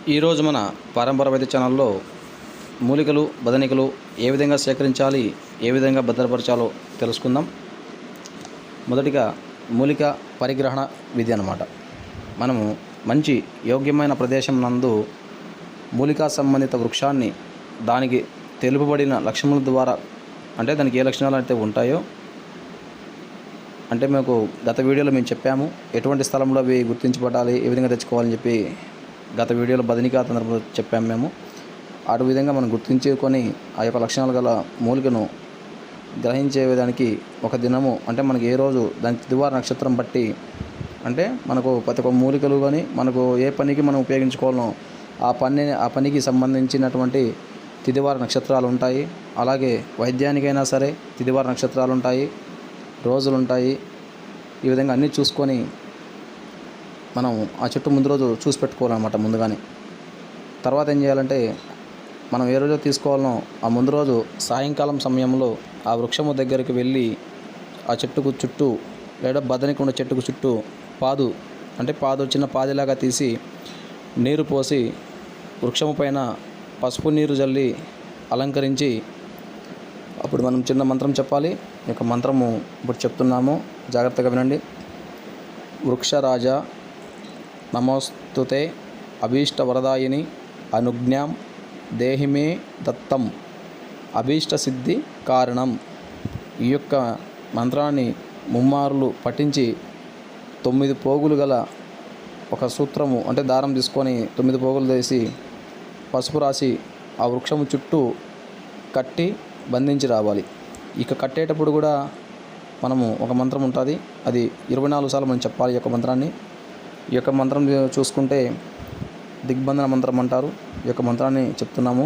ఈరోజు మన పారంపర వైద్య ఛానల్లో మూలికలు బదనికలు ఏ విధంగా సేకరించాలి, ఏ విధంగా భద్రపరచాలో తెలుసుకుందాం. మొదటిగా మూలిక పరిగ్రహణ విధి అన్నమాట. మనము మంచి యోగ్యమైన ప్రదేశం నందు మూలికా సంబంధిత వృక్షాన్ని దానికి తెలుపబడిన లక్షణముల ద్వారా, అంటే దానికి ఏ లక్షణాలు అయితే ఉంటాయో, అంటే మీకు గత వీడియోలో మేము చెప్పాము ఎటువంటి స్థలంలో అవి గుర్తించబడాలి, ఏ విధంగా తెచ్చుకోవాలని చెప్పి గత వీడియోలో బదనికా సందర్భంలో చెప్పాము మేము. అటు విధంగా మనం గుర్తించుకొని ఆ యొక్క లక్షణాలు గల మూలికను గ్రహించే విధానికి ఒక దినము, అంటే మనకి ఏ రోజు దాని తిదివార నక్షత్రం బట్టి, అంటే మనకు ప్రతి ఒక్క మూలికలు కానీ మనకు ఏ పనికి మనం ఉపయోగించుకోవాలనో ఆ పనికి సంబంధించినటువంటి తిదివార నక్షత్రాలు ఉంటాయి. అలాగే వైద్యానికైనా సరే తిదివార నక్షత్రాలు ఉంటాయి, రోజులు ఉంటాయి. ఈ విధంగా అన్నీ చూసుకొని మనం ఆ చెట్టు ముందు రోజు చూసి పెట్టుకోవాలన్నమాట ముందుగానే. తర్వాత ఏం చేయాలంటే, మనం ఏ రోజు తీసుకోవాలనో ఆ ముందు రోజు సాయంకాలం సమయంలో ఆ వృక్షము దగ్గరికి వెళ్ళి ఆ చెట్టుకు చుట్టూ, లేదా బదనికి ఉన్న చెట్టుకు చుట్టూ పాదు చిన్న పాదిలాగా తీసి నీరు పోసి వృక్షము పైన పసుపు నీరు జల్లి అలంకరించి, అప్పుడు మనం చిన్న మంత్రం చెప్పాలి. ఈ యొక్క మంత్రము ఇప్పుడు చెప్తున్నాము, జాగ్రత్తగా వినండి. వృక్షరాజ నమోస్తుతే అభీష్ట వరదాయిని అనుజ్ఞాం దేహిమే దత్తం అభీష్ట సిద్ధి కారణం. ఈ యొక్క మంత్రాన్ని ముమ్మారులు పఠించి 9 పోగులు గల ఒక సూత్రము, అంటే దారం తీసుకొని 9 పోగులు వేసి పసుపు రాసి ఆ వృక్షము చుట్టూ కట్టి బంధించి రావాలి. ఇక కట్టేటప్పుడు కూడా మనము ఒక మంత్రం ఉంటుంది, అది 24 సార్లు మనం చెప్పాలి. ఈ యొక్క మంత్రాన్ని, ఈ యొక్క మంత్రం చూసుకుంటే దిగ్బంధన మంత్రం అంటారు. ఈ యొక్క మంత్రాన్ని చెప్తున్నాము,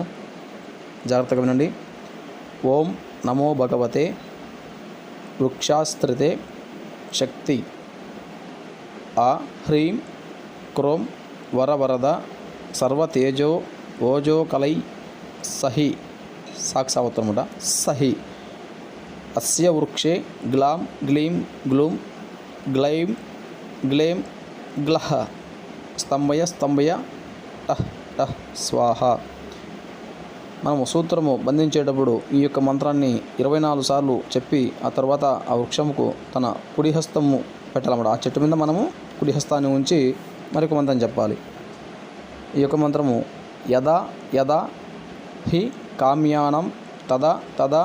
జాగ్రత్తగా వినండి. ఓం నమో భగవతే వృక్షాస్త్రితే శక్తి ఆ హ్రీం క్రోం వరవరద సర్వతేజో ఓజో కలై సహి సాక్షావత్తముట సహి అస్య వృక్షే గ్లాం గ్లీం గ్లూం గ్లైం గ్లేం గ్లహ స్తంభయ టహ్ టహ్ స్వాహ. మనము సూత్రము బంధించేటప్పుడు ఈ యొక్క మంత్రాన్ని 24 సార్లు చెప్పి ఆ తర్వాత ఆ వృక్షముకు తన కుడి హస్తము పెట్టాలన్నమాట. ఆ చెట్టు మీద మనము కుడి హస్తాన్ని ఉంచి మరొక మంత్రం చెప్పాలి. ఈ యొక్క మంత్రము యదా యదా హి కామ్యానం తదా తదా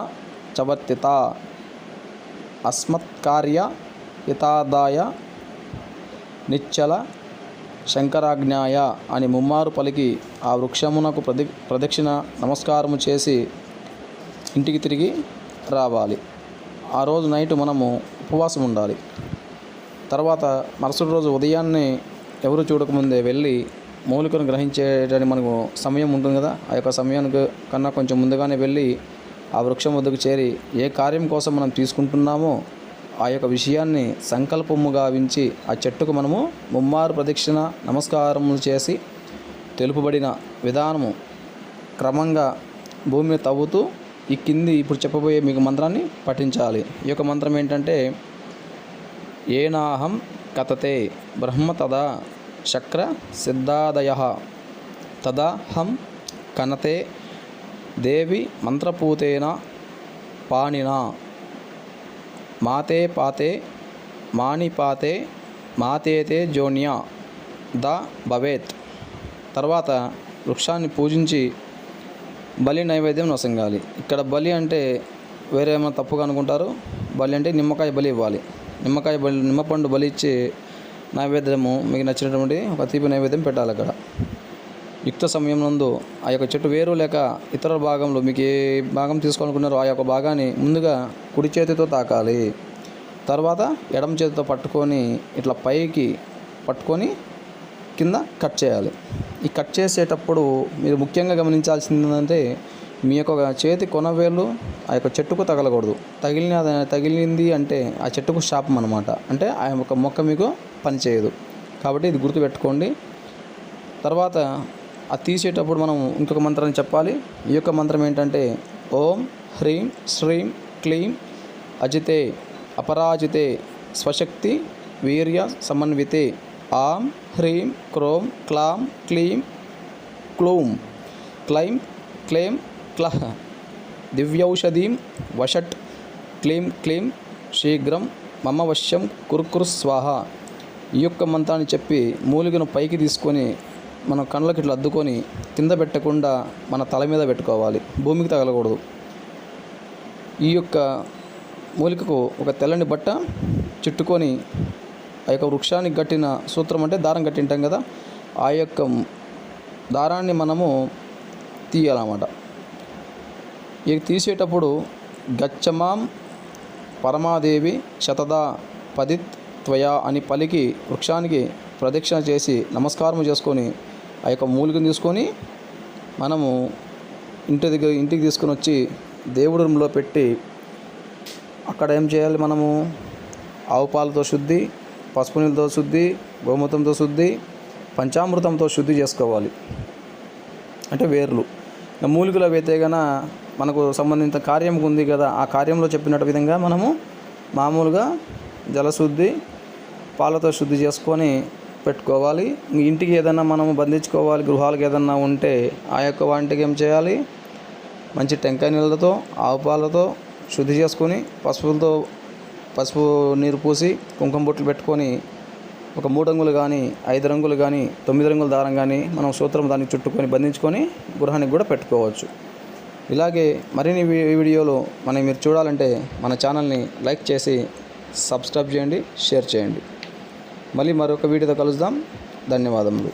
చవర్తిత అస్మత్కార్య హితాదాయ నిశ్చల శంకరాజ్ఞాయ అని ముమ్మారు పలికి ఆ వృక్షమునకు ప్రదక్షిణ నమస్కారము చేసి ఇంటికి తిరిగి రావాలి. ఆ రోజు నైట్ మనము ఉపవాసం ఉండాలి. తర్వాత మరుసటి రోజు ఉదయాన్నే ఎవరు చూడకముందే వెళ్ళి మూలికను గ్రహించేయడానికి మనకు సమయం ఉంటుంది కదా, ఆ యొక్క సమయానికి కన్నా కొంచెం ముందుగానే వెళ్ళి ఆ వృక్షం వద్దకు చేరి ఏ కార్యం కోసం మనం తీసుకుంటున్నామో ఆ యొక్క విషయాన్ని సంకల్పము గావించి ఆ చెట్టుకు మనము ముమ్మారు ప్రదక్షిణ నమస్కారములు చేసి తెలుపబడిన విధానము క్రమంగా భూమిని తవ్వుతూ ఈ కింది ఇప్పుడు చెప్పబోయే మీకు మంత్రాన్ని పఠించాలి. ఈ యొక్క మంత్రం ఏంటంటే, ఏనాహం కథతే బ్రహ్మ తదా శక్ర సిద్ధాదయ తదాహం కనతే దేవి మంత్రపూతేన పాణినా మాతే పాతే మాణిపాతే మాతేతే జోన్యా ద భవేత్. తర్వాత వృక్షాన్ని పూజించి బలి నైవేద్యం నొసంగాలి. ఇక్కడ బలి అంటే వేరే ఏమైనా తప్పుగా అనుకుంటారు. బలి అంటే నిమ్మకాయ బలి ఇవ్వాలి. నిమ్మపండు బలి ఇచ్చి నైవేద్యము మీకు నచ్చినటువంటి ఒక తీపి నైవేద్యం పెట్టాలి. అక్కడ యుక్త సమయం నందు ఆ యొక్క చెట్టు వేరు లేక ఇతర భాగంలో మీకు ఏ భాగం తీసుకోవాలనుకున్నారో ఆ యొక్క భాగాన్ని ముందుగా కుడి చేతితో తాకాలి. తర్వాత ఎడమ చేతితో పట్టుకొని ఇట్లా పైకి పట్టుకొని కింద కట్ చేయాలి. ఈ కట్ చేసేటప్పుడు మీరు ముఖ్యంగా గమనించాల్సింది ఏంటంటే, మీ యొక్క చేతి కొనవేళ్ళు ఆ యొక్క చెట్టుకు తగలకూడదు. తగిలింది అంటే ఆ చెట్టుకు శాపం అన్నమాట. అంటే ఆ యొక్క మొక్క మీకు పనిచేయదు. కాబట్టి ఇది గుర్తుపెట్టుకోండి. తర్వాత అది తీసేటప్పుడు మనం ఇంకొక మంత్రాన్ని చెప్పాలి. ఈ యొక్క మంత్రం ఏంటంటే, ఓం హ్రీం శ్రీం క్లీం అజితే అపరాజితే స్వశక్తి వీర్య సమన్వితే ఆం హ్రీం క్రోం క్లాం క్లీం క్లూం క్లైం క్లేం క్లహ్ దివ్యౌషధీం వషట్ క్లీం క్లీం శీఘ్రం మమ వశ్యం కురుకురు స్వాహ. ఈ యొక్క మంత్రాన్ని చెప్పి మూలికను పైకి తీసుకొని మనం కళ్ళకి ఇట్లా అద్దుకొని కింద పెట్టకుండా మన తల మీద పెట్టుకోవాలి, భూమికి తగలకూడదు. ఈ యొక్క మూలికకు ఒక తెల్లని బట్ట చుట్టుకొని ఆ యొక్క వృక్షానికి కట్టిన సూత్రం అంటే దారం కట్టి ఉంటాం కదా, ఆ యొక్క దారాన్ని మనము తీయాలన్నమాట. ఇక తీసేటప్పుడు గచ్చమాం పరమాదేవి శతదా పదిత్ త్వయా అని పలికి వృక్షానికి ప్రదక్షిణ చేసి నమస్కారం చేసుకొని ఆ యొక్క మూలికను తీసుకొని మనము ఇంటికి తీసుకొని వచ్చి దేవుడి రూమ్లో పెట్టి అక్కడ ఏం చేయాలి, మనము ఆవు పాలతో శుద్ధి, పసుపు నీళ్ళతో శుద్ధి, గోమూత్రంతో శుద్ధి, పంచామృతంతో శుద్ధి చేసుకోవాలి. అంటే వేర్లు మూలికలు అయితే గన మనకు సంబంధించిన కార్యం ఉంది కదా, ఆ కార్యంలో చెప్పినట్టు విధంగా మనము మామూలుగా జలశుద్ధి పాలతో శుద్ధి చేసుకొని పెట్టుకోవాలి. ఇంటికి ఏదైనా మనము బంధించుకోవాలి, గృహాలకు ఏదన్నా ఉంటే ఆ యొక్క వాటికి ఏం చేయాలి, మంచి టెంకాయ నీళ్ళతో ఆవు పాలతో శుద్ధి చేసుకొని పసుపు నీరు పూసి కుంకుమ బొట్లు పెట్టుకొని ఒక 3 రంగులు కానీ 5 రంగులు కానీ 9 రంగుల దారం కానీ మనం సూత్రం దానికి చుట్టుకొని బంధించుకొని గృహానికి కూడా పెట్టుకోవచ్చు. ఇలాగే మరిన్ని వీడియోలు మీరు చూడాలంటే మన ఛానల్ని లైక్ చేసి సబ్స్క్రైబ్ చేయండి, షేర్ చేయండి. మళ్ళీ మరొక వీడియోతో కలుద్దాం. ధన్యవాదములు.